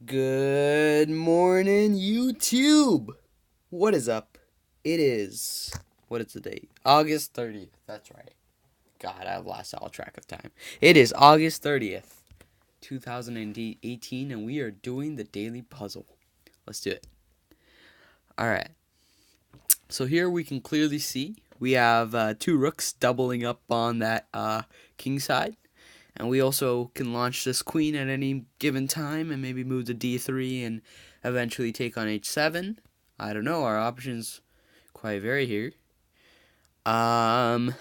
Good morning, YouTube. What is up? It is, what is the date? August 30th. That's right. God, I've lost all track of time. It is August 30th, 2018, and we are doing the daily puzzle. Let's do it. All right. So here we can clearly see we have two rooks doubling up on that king side. And we also can launch this queen at any given time and maybe move to d3 and eventually take on h7. I don't know, our options quite vary here. But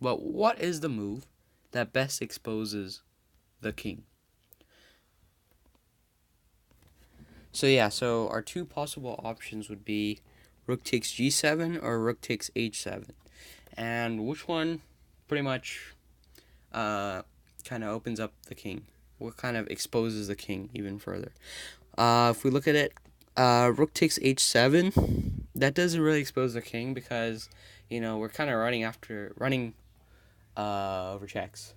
what is the move that best exposes the king? So our two possible options would be rook takes g7 or rook takes h7. And which one pretty much kind of opens up the king? What kind of exposes the king even further? If we look at it, rook takes h7. That doesn't really expose the king because, we're kind of running over checks.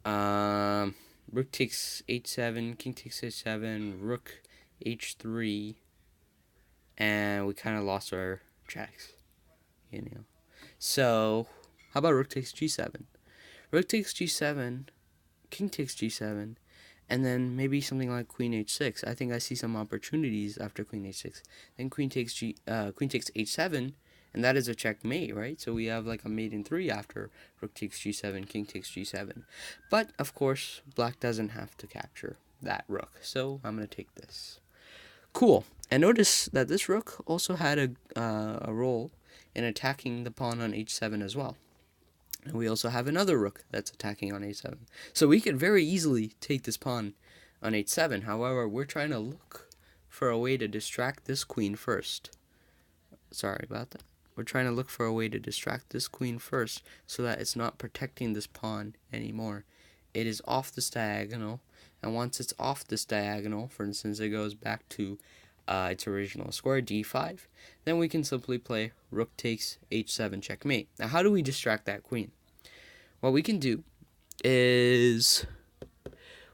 Rook takes h7, king takes h7, rook h3, and we kind of lost our checks. So, how about rook takes g7? Rook takes g7, king takes g7, and then maybe something like queen h6. I think I see some opportunities after queen h6. Then queen takes h7, and that is a checkmate, right? So we have like a mate in 3 after rook takes g7, king takes g7. But of course, black doesn't have to capture that rook, so I'm gonna take this. Cool. And notice that this rook also had a role in attacking the pawn on h7 as well. And we also have another rook that's attacking on h7. So we could very easily take this pawn on h7. However, we're trying to look for a way to distract this queen first. Sorry about that. We're trying to look for a way to distract this queen first so that it's not protecting this pawn anymore. It is off this diagonal. And once it's off this diagonal, for instance, it goes back to its original square, d5, then we can simply play rook takes h7 checkmate. Now, how do we distract that queen? What we can do is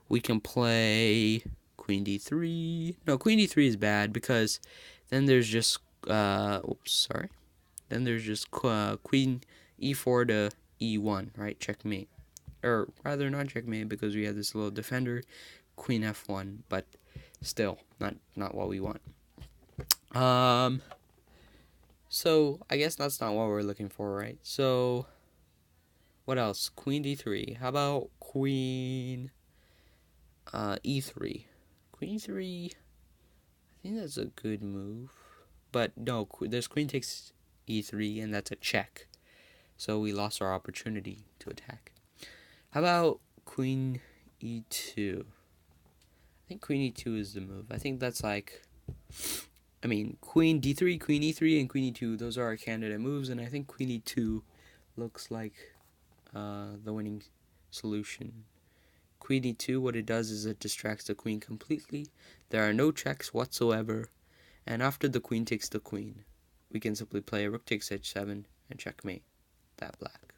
we can play queen d3. No, queen d3 is bad because then there's just Then there's just queen e4 to e1, right? Checkmate. Or rather, not checkmate because we have this little defender, queen f1, but still not what we want. So I guess that's not what we're looking for, right? So what else? Queen d3. How about queen e3? Queen e3, I think that's a good move. But no, there's queen takes e3, and that's a check. So we lost our opportunity to attack. How about queen e2? I think queen e2 is the move. I think that's queen d3, queen e3, and queen e2, those are our candidate moves, and I think queen e2 looks like the winning solution. Queen e2, what it does is it distracts the queen completely. There are no checks whatsoever, and after the queen takes the queen, we can simply play rook takes h7 and checkmate that black.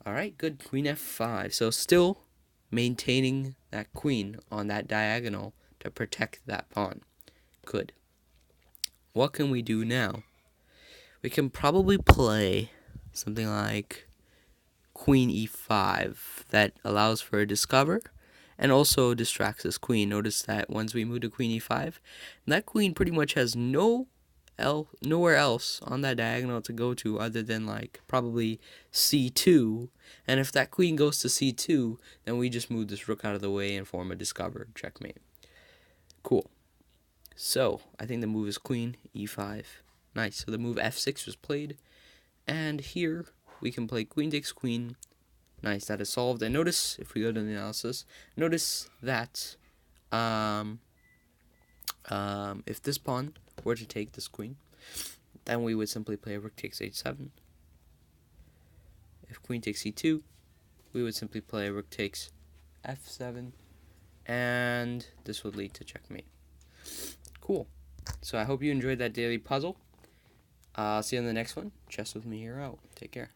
Alright, good. Queen f5. So still maintaining that queen on that diagonal to protect that pawn. Good. What can we do now? We can probably play something like queen e5 that allows for a discover and also distracts this queen. Notice that once we move to queen e5, that queen pretty much has nowhere else on that diagonal to go to other than probably c2. And if that queen goes to c2, then we just move this rook out of the way and form a discover checkmate. Cool. So I think the move is queen e5. Nice. So the move f6 was played, and here we can play queen takes queen. Nice, that is solved. And notice, if we go to the analysis, notice that if this pawn were to take this queen, then we would simply play rook takes h7. If queen takes e2, we would simply play rook takes f7, and this would lead to checkmate. Cool. So I hope you enjoyed that daily puzzle. I'll see you in the next one. Chess with me here out. Take care.